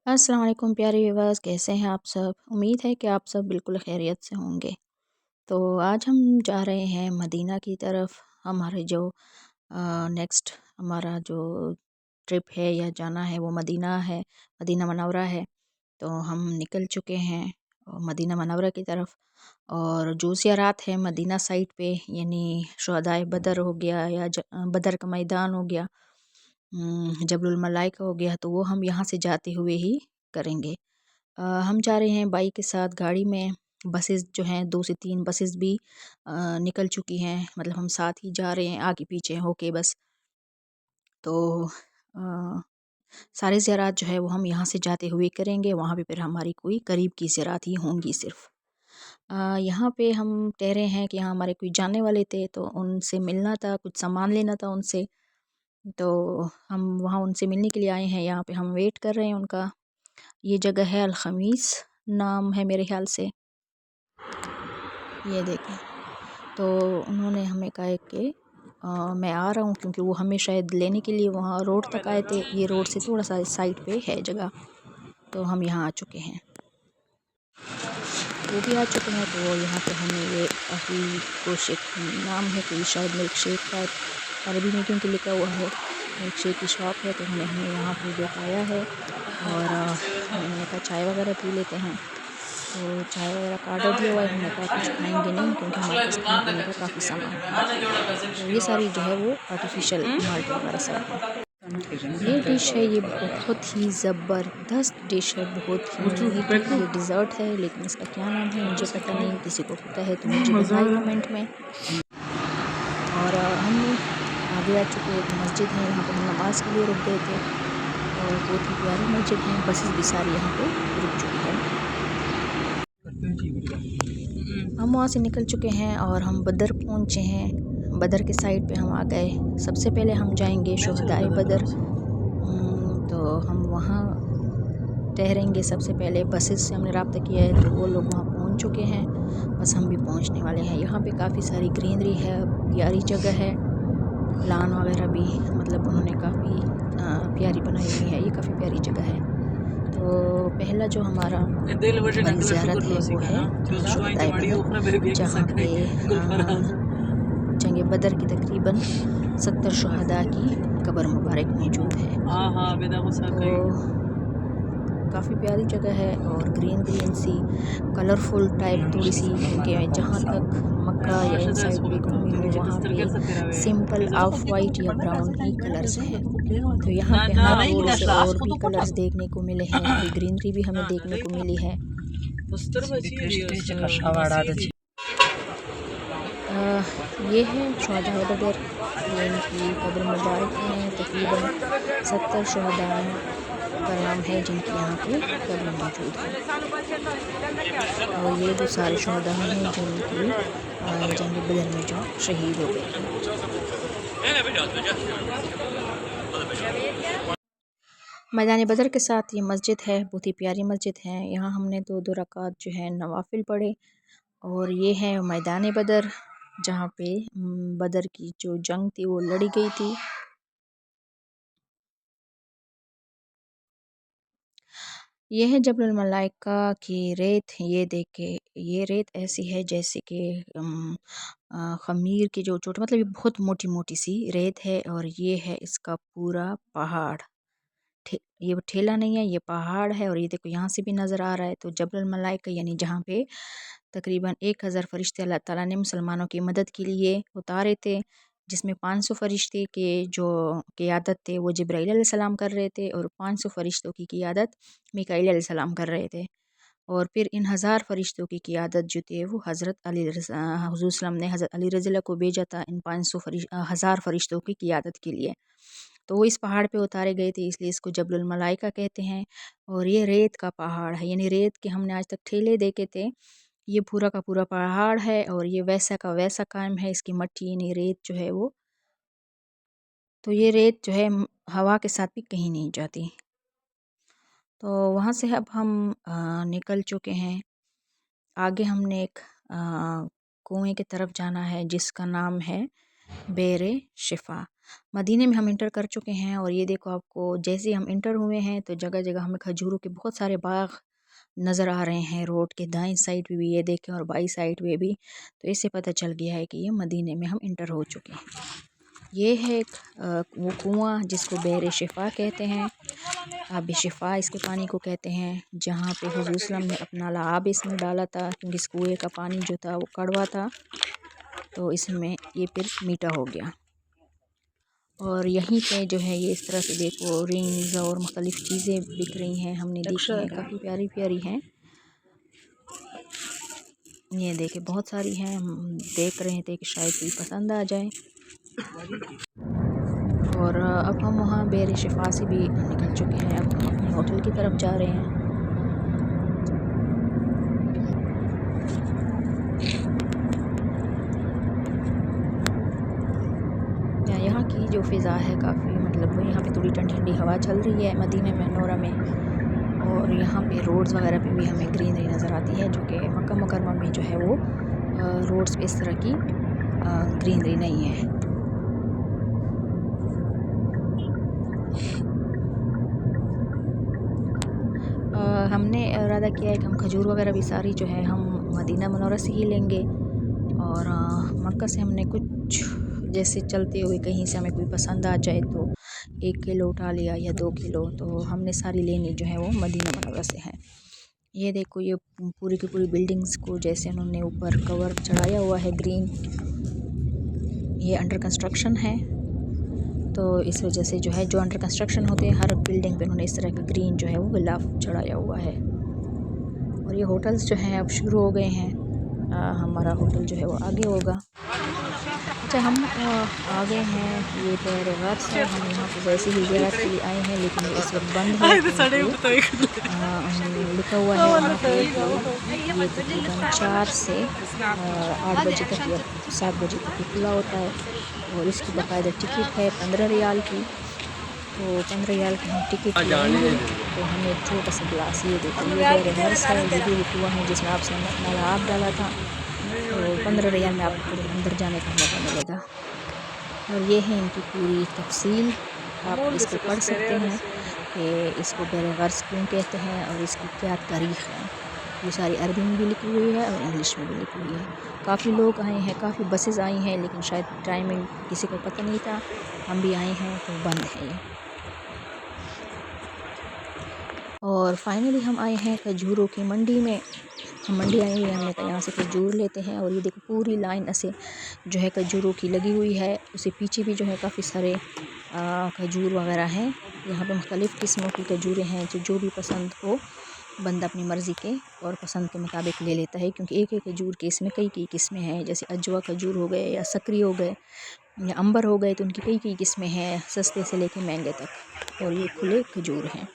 अस्सलाम वालेकुम प्यारे व्यूअर्स, कैसे हैं आप सब। उम्मीद है कि आप सब बिल्कुल खैरियत से होंगे। तो आज हम जा रहे हैं मदीना की तरफ। हमारे जो नेक्स्ट हमारा जो ट्रिप है या जाना है वो मदीना है, मदीना मनव्वरा है। तो हम निकल चुके हैं मदीना मनव्वरा की तरफ। और जो ज़ियारात है मदीना साइड पे, यानी शुहदाए बदर हो गया या बदर का मैदान हो गया, जबलुल मलाइका हो गया, तो वो हम यहाँ से जाते हुए ही करेंगे। हम जा रहे हैं बाइक के साथ, गाड़ी में। बसेस जो हैं 2 से 3 बसेस भी निकल चुकी हैं, मतलब हम साथ ही जा रहे हैं आगे पीछे होके बस। तो अ, सारे ज़ियारात जो है वो हम यहाँ से जाते हुए करेंगे। वहाँ पे फिर हमारी कोई करीब की ज़ियारात ही होंगी सिर्फ। यहाँ पे हम ठहरे हैं कि यहाँ हमारे कोई जानने वाले थे, तो उनसे मिलना था, कुछ सामान लेना था उनसे। तो हम वहाँ उनसे मिलने के लिए आए हैं। यहाँ पे हम वेट कर रहे हैं उनका। ये जगह है अल ख़मीस नाम है मेरे ख़्याल से। ये देखें, तो उन्होंने हमें कहा है कि मैं आ रहा हूँ, क्योंकि वो हमें शायद लेने के लिए वहाँ रोड तक आए थे। ये रोड से थोड़ा सा साइड पे है जगह। तो हम यहाँ आ चुके हैं, वो भी आ चुके हैं। तो यहाँ पे हमें ये अभी कोशेक नाम है, कोई शायद मिल्क शेक का, अरबी में क्योंकि लिखा हुआ है मिल्क शेक की शॉप है। तो उन्होंने हमें यहाँ पे बताया है और हमने कहा चाय वगैरह पी लेते हैं। तो चाय वगैरह का आर्डर दिया हुआ है। हमने कहा कुछ खाएंगे नहीं, क्योंकि हमारे पास खाने पीने का काफ़ी सामान है। तो ये सारी जो है वो आर्टिफिशियल माल्टे वगैरह सब है। ये डिश है, ये बहुत ही ज़बरदस्त डिश है, बहुत ही मीठी। ये डिज़र्ट है, लेकिन इसका क्या नाम है मुझे पता नहीं। किसी को पता है तो मुझे बताए कमेंट में। और हम आगे आ चुके हैं, एक मस्जिद है, यहाँ पे हम नमाज़ के लिए रुक गए थे। और बहुत ही प्यारी मस्जिद है। बसेस भी सारी यहाँ पे रुक चुकी है। हम वहाँ से निकल चुके हैं और हम बदर पहुँचे हैं। बदर के साइड पे हम आ गए। सबसे पहले हम जाएंगे शुहदाए बदर। तो हम वहाँ ठहरेंगे सबसे पहले। बसेस से हमने रब्ता किया है, तो वो लोग वहाँ पहुँच चुके हैं, बस हम भी पहुँचने वाले हैं। यहाँ पे काफ़ी सारी ग्रीनरी है, प्यारी जगह है। लान वगैरह भी मतलब उन्होंने काफ़ी प्यारी बनाई हुई है। ये काफ़ी प्यारी जगह है। तो पहला जो हमारा हमारी ज़ियारत है वो है शुहदाए बदर, जहाँ पे जंग बदर की तकरीबन 70 शुहदा की कब्र मुबारक मौजूद है। तो काफ़ी प्यारी जगह है और ग्रीन ग्रीन सी कलरफुल टाइप थोड़ी सी, क्योंकि जहाँ तक मक्का या इन साइड पे घूमी हूँ वहाँ पे सिंपल ऑफ वाइट या ब्राउन ही कलर्स हैं। तो यहाँ पे हमें थोड़े से और भी कलर्स देखने को मिले हैं, थोड़ी ग्रीनरी भी हमें देखने को मिली है। ये है शुहदाए बदर, ये इनकी कब्र मुबारक हैं। तकरीबन 70 शुहदा का नाम है जिनकी यहाँ पे कब्र मौजूद है। और ये वो सारे शुहदा हैं जिनकी जंग बदर में जो शहीद हो गए थे। मैदान बदर के साथ ये मस्जिद है, बहुत ही प्यारी मस्जिद है। यहाँ हमने 2-2 रकात जो है नवाफिल पढ़े। और ये है मैदान बदर, जहाँ पे बदर की जो जंग थी वो लड़ी गई थी। ये है जबल मलाइका की रेत। ये देखे, ये रेत ऐसी है जैसे कि खमीर की जो चोट, मतलब ये बहुत मोटी मोटी सी रेत है। और ये है इसका पूरा पहाड़। ये ठेला नहीं है, ये पहाड़ है। और ये देखो यहाँ से भी नज़र आ रहा है। तो जबल मलाइका यानी जहाँ पे तकरीबन 1000 फरिश्ते अल्लाह ताला ने मुसलमानों की मदद के लिए उतारे थे, जिसमें 500 फरिश्ते के जो क़ियादत थे वो जिब्राईल अलैहिस्सलाम कर रहे थे, और 500 फरिश्तों की क़ियादत मीकाईल अलैहिस्सलाम कर रहे थे। और फिर इन 1000 फरिश्तों की क़ियादत जो थी वो हज़रत अली हुज़ूर सल्लल्लाहु अलैहि वसल्लम ने हज़रत अली रज़ियल्लाहु को भेजा था इन 1000 फरिश्तों की क़ियादत के लिए। तो वो इस पहाड़ पे उतारे गए थे, इसलिए इसको जबलुल मलाइका कहते हैं। और ये रेत का पहाड़ है, यानी रेत के हमने आज तक ठेले देखे थे, ये पूरा का पूरा पहाड़ है। और ये वैसा का वैसा कायम है, इसकी मट्टी यानी रेत जो है वो। तो ये रेत जो है हवा के साथ भी कहीं नहीं जाती। तो वहाँ से अब हम निकल चुके हैं। आगे हमने एक कुएं की तरफ जाना है जिसका नाम है बेरे शिफा। मदीने में हम इंटर कर चुके हैं और ये देखो आपको जैसे हम इंटर हुए हैं तो जगह जगह हमें खजूरों के बहुत सारे बाग नज़र आ रहे हैं। रोड के दाएं साइड पे भी ये देखें और बाई साइड पे भी, तो इससे पता चल गया है कि ये मदीने में हम इंटर हो चुके हैं। ये है एक वो कुआं जिसको बेर शिफा कहते हैं, आब शिफा इसके पानी को कहते हैं, जहाँ पे हुज़ूर सल्लल्लाहु अलैहि वसल्लम ने अपना लाब इसमें डाला था, क्योंकि इस कुएँ का पानी जो था वो कड़वा था, तो इसमें ये फिर मीठा हो गया। और यहीं पे जो है ये इस तरह से देखो रिंग्स और मुख्तलिफ़ चीज़ें बिक रही हैं, हमने देखी हैं, काफ़ी प्यारी प्यारी हैं। ये देखे बहुत सारी हैं, हम देख रहे थे कि शायद कोई पसंद आ जाए। और अब हम वहाँ बेर शिफा से भी निकल चुके हैं, अब हम अपने होटल की तरफ जा रहे हैं। यहाँ की जो फ़िज़ा है काफ़ी मतलब यहाँ पे थोड़ी ठंडी ठंडी हवा चल रही है मदीना मनौरा में, और यहाँ पे रोड्स वगैरह पे भी हमें ग्रीनरी नज़र आती है, जो कि मक्का मुकर्रमा में जो है वो रोड्स पे इस तरह की ग्रीनरी नहीं है। हमने इरादा किया है कि हम खजूर वगैरह भी सारी जो है हम मदीना मनौरा से ही लेंगे, और मक्का से हमने कुछ जैसे चलते हुए कहीं से हमें कोई पसंद आ जाए तो 1 किलो उठा लिया या 2 किलो, तो हमने सारी लेनी जो है वो मदीना मनौरा से है। ये देखो ये पूरी की पूरी बिल्डिंग्स को जैसे उन्होंने ऊपर कवर चढ़ाया हुआ है ग्रीन, ये अंडर कंस्ट्रक्शन है, तो इस वजह से जो है जो अंडर कंस्ट्रक्शन होते हैं हर बिल्डिंग पे उन्होंने इस तरह का ग्रीन जो है वो गिलाफ चढ़ाया हुआ है। और ये होटल्स जो हैं अब शुरू हो गए हैं, हमारा होटल जो है वो आगे होगा। अच्छा हम आ गए हैं, ये पैर गर्स है, हम यहाँ पे वैसे ही ज़ियारत के लिए आए हैं, लेकिन इस वक्त बंद है लिखा हुआ है वहाँ पे ये तकरीबन 4 से 8 बजे तक या 7 बजे तक खुला होता है, और इसकी बाकायदा टिकट है 15 रियाल की, तो 15 रियाल की हम टिकट लेंगे तो हमें एक छोटा सा गिलास, ये देखिए ये पैर गर्स है, ये भी हुआ है जिसमें आपसे अपना लाभ डाला था, तो 15 रियाल में आपको अंदर जाने का मौका मिलेगा। और ये है इनकी पूरी तफसील, आप इसको पढ़ सकते हैं कि इसको बेर गर्स क्यों कहते हैं और इसकी क्या तारीख़ है। ये सारी अरबी में भी लिखी हुई है और इंग्लिश में भी लिखी हुई है। काफ़ी लोग आए हैं, काफ़ी बसेस आई हैं, लेकिन शायद टाइमिंग किसी को पता नहीं था, हम भी आए हैं तो बंद है ये। और फाइनली हम आए हैं खजूरों की मंडी में, हम मंडी आए हुए हैं, हमने कहा यहाँ से खजूर लेते हैं, और ये देखो पूरी लाइन ऐसे जो है खजूरों की लगी हुई है, उसे पीछे भी जो है काफ़ी सारे खजूर वगैरह हैं। यहाँ पे मुख्तलिफ़ किस्मों की खजूरें हैं, जो भी पसंद हो बंदा अपनी मर्ज़ी के और पसंद के मुताबिक ले लेता है, क्योंकि एक एक खजूर के इसमें कई किस्में हैं, जैसे अजवा खजूर हो गए या सकरी हो गए या अंबर हो गए, तो उनकी कई किस्में हैं, सस्ते से लेकर महंगे तक, और ये खुले खजूर हैं।